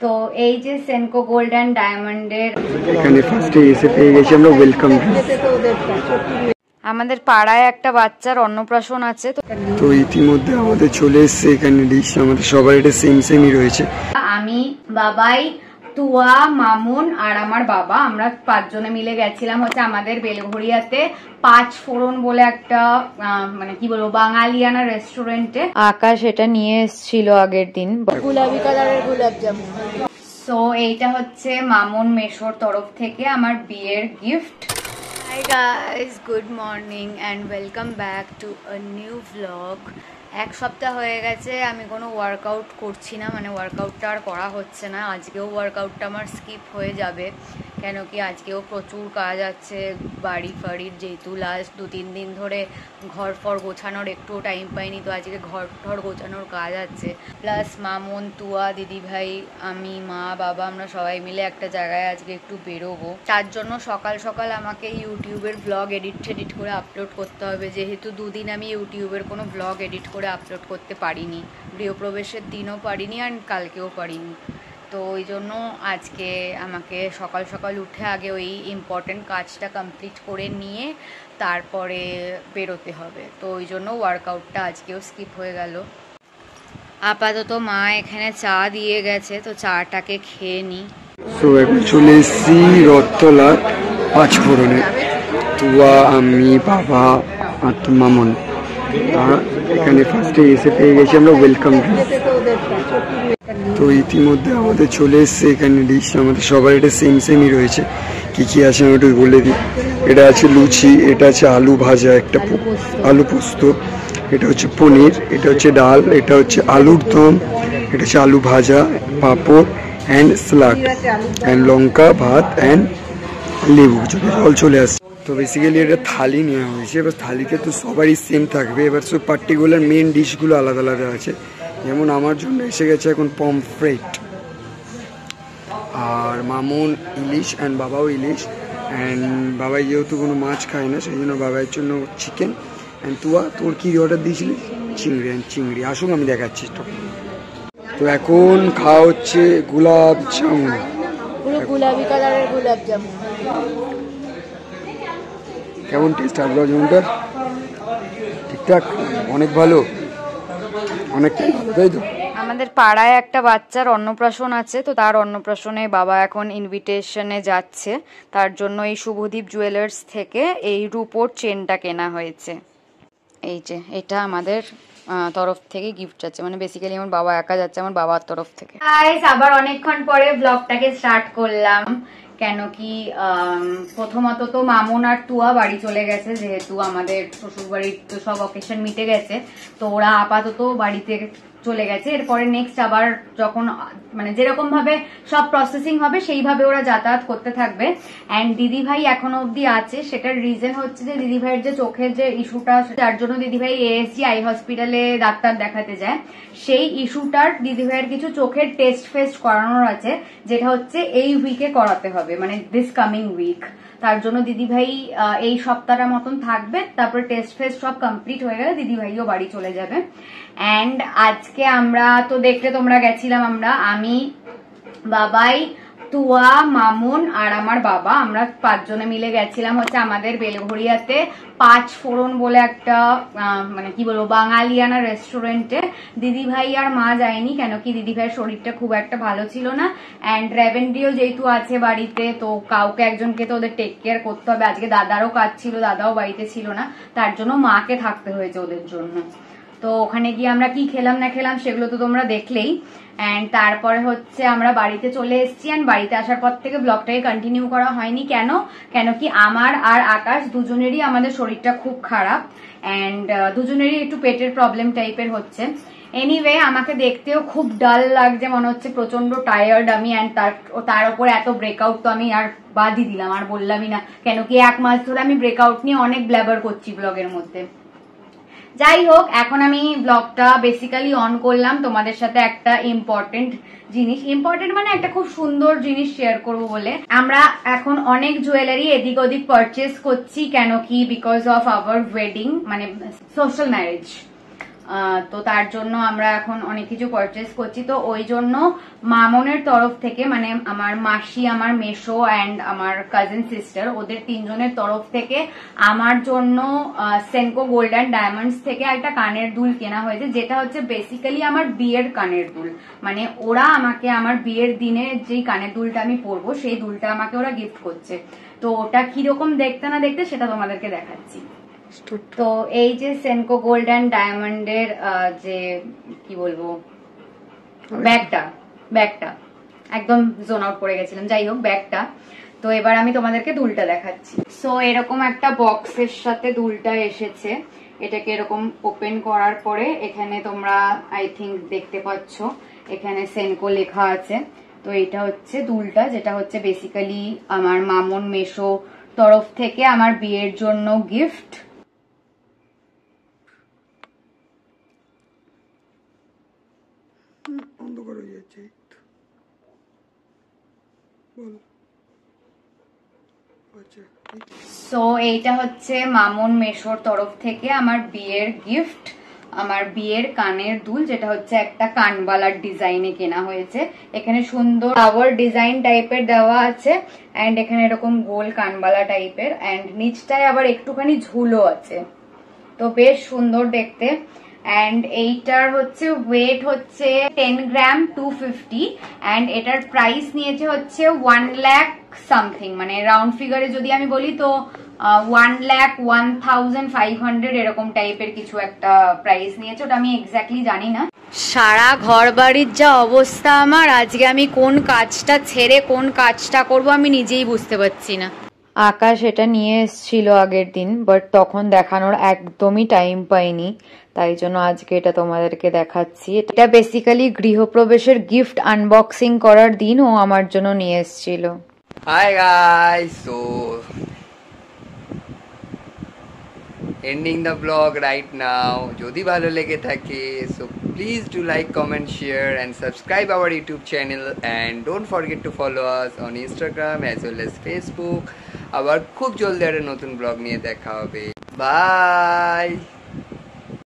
তো এই যে সেনকো গোল্ড অ্যান্ড ডায়মন্ডের এখানে ফার্স্টে এসে পেয়ে গেছি আমরা ওয়েলকাম। আমাদের পাড়ায় একটা বাচ্চার অন্নপ্রাশন আছে, তো ইতিমধ্যে আমাদের চলে এসছে এখানে ডিশ। আমাদের সবার এটা সেম সেমই রয়েছে। আমি, বাবাই, তুয়া, মামুন আর আমার বাবা, আমরা 5 জনে মিলে গেছিলাম হচ্ছে আমাদের বেলঘড়িয়াতে 5 ফোড়ন বলে একটা মানে কি বলবো বাঙালিয়ানা রেস্টুরেন্টে। আকাশ এটা নিয়ে এসেছিল আগের দিন, গুলাবি কালারের গোলাপ জামুন। সো এইটা হচ্ছে মামুন মেশোর তরফ থেকে আমার বিয়ের gift. Hi guys, good morning and welcome back to a new vlog. এক সপ্তাহ হয়ে গেছে আমি কোনো ওয়ার্কআউট করছি না, মানে ওয়ার্কআউটটা আর করা হচ্ছে না। আজকেও ওয়ার্কআউটটা আমার স্কিপ হয়ে যাবে, কেন কি আজকেও প্রচুর কাজ আছে বাড়ি ফাড়ির, যেহেতু লাস্ট 2-3 দিন ধরে ঘর ফর গোছানোর একটুও টাইম পাইনি। তো আজকে ঘর গোছানোর কাজ আছে, প্লাস মামুন, তুয়া, দিদিভাই, আমি, মা, বাবা আমরা সবাই মিলে একটা জায়গায় আজকে একটু বেরোবো। তার জন্য সকাল সকাল আমাকে ইউটিউবের ব্লগ এডিট করে আপলোড করতে হবে, যেহেতু 2 দিন আমি ইউটিউবের কোনো ব্লগ এডিট করে আপলোড করতে পারিনি। গৃহপ্রবেশের দিনও পারিনি আর কালকেও পারিনি। তো ওই জন্য আজকে আমাকে সকাল সকাল উঠে আগে ওই ইম্পর্টেন্ট কাজটা কমপ্লিট করে নিয়ে তারপরে বেরোতে হবে। তো ওই জন্য ওয়ার্কআউটটা আজকেও স্কিপ হয়ে গেল। আপাতত মা এখানে চা দিয়ে গেছে, তো চাটাকে খেয়ে নিই। তো এখন চলে এসেছি রথতলা 5 ফোড়নে। তুয়া, আমি, বাবা আর মামুন। এখানে ফার্স্টে এসে পেয়ে গেছি আমরা ওয়েলকাম। তো ইতিমধ্যে আমাদের চলে এসছে এখানে ডিশ। আমাদের সবার এটা সেম সেমই রয়েছে। কি কি আছে আমি একটু বলে দিই। এটা আছে লুচি, এটা আছে আলু ভাজা, একটা আলু পোস্ত, এটা হচ্ছে পনির, এটা হচ্ছে ডাল, এটা হচ্ছে আলুর দম, এটা হচ্ছে আলু ভাজা, পাঁপড় অ্যান্ড স্যালাড অ্যান্ড লঙ্কা, ভাত অ্যান্ড লেবু, যদি জল চলে আসে। তো বেসিক্যালি এটা থালি নেওয়া হয়েছে। এবার থালিতে তো সবারই সেম থাকবে, এবার সব পার্টিকুলার মেন ডিশগুলো আলাদা আলাদা আছে। যেমন আমার জন্য এসে গেছে এখন পমফ্রেট, আর মামুন ইলিশ অ্যান্ড বাবাও ইলিশ, অ্যান্ড বাবাই যেহেতু কোনো মাছ খায় না সেই জন্য বাবার জন্য চিকেন। অ্যান্ড তুয়া, তোর কি অর্ডার দিয়েছিলি? চিংড়ি। আসুন আমি দেখাচ্ছি তো। তো এখন খাওয়া হচ্ছে গোলাপ জামুন, পুরো গুলাবি কালারের গোলাপ জামুন। কেমন টেস্ট আর গোলাপ জামুনটার? ঠিকঠাক, অনেক ভালো, অনেকটাই ভালো, তাই তো? আমাদের পাড়ায় একটা বাচ্চার অন্নপ্রাশন আছে, তো তার অন্নপ্রাশনে বাবা এখন ইনভিটেশনে যাচ্ছে। তার জন্য এই শুভদীপ জুয়েলার্স থেকে এই রূপোর চেনটা কেনা হয়েছে। এই যে এটা আমাদের তরফ থেকে গিফট আছে, মানে বেসিক্যালি আমার বাবা একা যাচ্ছে, আমার বাবার তরফ থেকে। গাইস, আবার অনেকক্ষণ পরে ব্লগটাকে স্টার্ট করলাম, কেন কি প্রথমত তো মামুন আর তুয়া বাড়ি চলে গেছে, যেহেতু আমাদের শ্বশুর বাড়ির তো সব অকেশন মিটে গেছে। তো ওরা আপাতত বাড়িতে চলে গেছে। এরপরে নেক্সট আবার যখন মানে যেরকম ভাবে সব প্রসেসিং হবে সেইভাবে ওরা যাতায়াত করতে থাকবে। অ্যান্ড দিদিভাই এখনো অব্দি আছে, সেটার রিজন হচ্ছে যে দিদিভাইয়ের যে চোখের যে ইস্যুটা, যার জন্য দিদিভাই এএসজি আই হসপিটালে ডাক্তার দেখাতে যায়, সেই ইস্যুটার দিদিভাইয়ের কিছু চোখের টেস্ট ফেস্ট করানোর আছে, যেটা হচ্ছে এই উইকে করাতে হবে, মানে দিস কামিং উইক। তার জন্য দিদিভাই এই সপ্তাহটার মতন থাকবে, তারপরে টেস্ট ফেস্ট সব কমপ্লিট হয়ে গেলে দিদিভাইও বাড়ি চলে যাবে। অ্যান্ড আজকে আমরা তো দেখলে তোমরা গেছিলাম, আমি, বাবাই, তুয়া, মামুন আর আমার বাবা, আমরা 5 জনে মিলে গেছিলাম হচ্ছে আমাদের বেলঘড়িয়াতে 5 ফোড়ন বলে একটা মানে কি বলবো বাঙালিয়ানা রেস্টুরেন্টে। দিদিভাই আর মা যায়নি, কেন কি দিদিভাইয়ের শরীরটা খুব একটা ভালো ছিল না। অ্যান্ড রেভেন্ডিও যেহেতু আছে বাড়িতে, তো কাউকে একজনকে তো ওদের টেক কেয়ার করতে হবে। আজকে দাদারও কাজ ছিল, দাদাও বাড়িতে ছিল না, তার জন্য মাকে থাকতে হয়েছে ওদের জন্য। তো ওখানে গিয়ে আমরা কি খেলাম না খেলাম সেগুলো তো তোমরা দেখলেই। অ্যান্ড তারপরে হচ্ছে আমরা বাড়িতে চলে এসেছি। অ্যান্ড বাড়িতে আসার পর থেকে ব্লগটাকে কন্টিনিউ করা হয়নি। কেন কি আমার আর আকাশ দুজনেরই আমাদের শরীরটা খুব খারাপ, অ্যান্ড দুজনেরই একটু পেটের প্রবলেম টাইপের হচ্ছে। এনিওয়ে, আমাকে দেখতেও খুব ডাল লাগছে, মনে হচ্ছে প্রচন্ড টায়ার্ড আমি। অ্যান্ড তার উপর এত ব্রেকআউট তো আমি আর বাদই দিলাম, আর বললামই না, কেন কি 1 মাস ধরে আমি ব্রেকআউট নিয়ে অনেক ব্ল্যাবার করছি ব্লগের মধ্যে। যাই হোক, এখন আমি ব্লগটা বেসিক্যালি অন করলাম তোমাদের সাথে একটা ইম্পর্টেন্ট মানে একটা খুব সুন্দর জিনিস শেয়ার করব বলে। আমরা এখন অনেক জুয়েলারি এদিক ওদিক পারচেস করছি, কেন কি বিকজ অফ আওয়ার ওয়েডিং, মানে সোশ্যাল ম্যারেজ। তো তার জন্য আমরা এখন অনেক কিছু পারচেস করছি। তো ওই জন্য মামনের তরফ থেকে, মানে আমার মাসি, আমার মেশো অ্যান্ড আমার কাজিন সিস্টার, ওদের 3 জনের তরফ থেকে আমার জন্য সেনকো গোল্ড অ্যান্ড ডায়মন্ডস থেকে একটা কানের দুল কেনা হয়েছে, যেটা হচ্ছে বেসিক্যালি আমার বিয়ের কানের দুল। মানে ওরা আমাকে আমার বিয়ের দিনে যেই কানের দুলটা আমি পরবো সেই দুলটা আমাকে ওরা গিফট করছে। তো ওটা কিরকম দেখতে না দেখতে সেটা তোমাদেরকে দেখাচ্ছি। তো এই যে সেনকো গোল্ড অ্যান্ড ডায়মন্ডের যে কি বলবো ব্যাগটা একদম জোন আউট করে গেছিলাম, যাই হোক ব্যাগটা। তো এবার আমি তোমাদেরকে দুলটা দেখাচ্ছি। সো এরকম একটা বক্সের সাথে দুলটা এসেছে। এটাকে এরকম ওপেন করার পরে এখানে তোমরা আই থিঙ্ক দেখতে পাচ্ছ এখানে সেনকো লেখা আছে। তো এটা হচ্ছে দুলটা, যেটা হচ্ছে বেসিক্যালি আমার মামন মেশো তরফ থেকে আমার বিয়ের জন্য গিফট। সো এইটা হচ্ছে মামন মেশোর তরফ থেকে আমার বিয়ের গিফট, আমার বিয়ের কানের দুল, যেটা হচ্ছে একটা কানবালার ডিজাইনে কেনা হয়েছে। এখানে সুন্দর ফ্লাওয়ার ডিজাইন টাইপের দেওয়া আছে এন্ড এখানে এরকম গোল কানবালা টাইপের, এন্ড নিচটায় আবার একটুখানি ঝুলো আছে। তো বেশ সুন্দর দেখতে। এন্ড এইটার হচ্ছে ওয়েট হচ্ছে 10 গ্রাম 250 এন্ড এটার প্রাইস নিয়েছে হচ্ছে 1 লাখ সামথিং, মানে রাউন্ড ফিগারে যদি আমি বলি তো 1,01,500 এরকম টাইপের কিছু একটা প্রাইস নিয়েছে, ওটা আমি এক্স্যাক্টলি জানি না। সারা ঘর বাড়ির যা অবস্থা আমার, আজকে আমি কোন কাজটা ছেড়ে কোন কাজটা করব আমি নিজেই বুঝতে পারছি না। আকাশ এটা নিয়ে এসেছিল আগের দিন, বাট তখন দেখানোর একদমই টাইম পাইনি, তাই জন্য আজকে এটা তোমাদেরকে দেখাচ্ছি। এটা বেসিক্যালি গৃহপ্রবেশের গিফট আনবক্সিং করার দিন ও আমার জন্য নিয়ে এসেছিল। Hi guys, so ending the vlog right now. যদি ভালো লেগে থাকে so please do like, comment, share and subscribe our YouTube channel and don't forget to follow us on Instagram as well as Facebook. আবার খুব জলদি একটা নতুন blog নিয়ে দেখা হবে। বাই।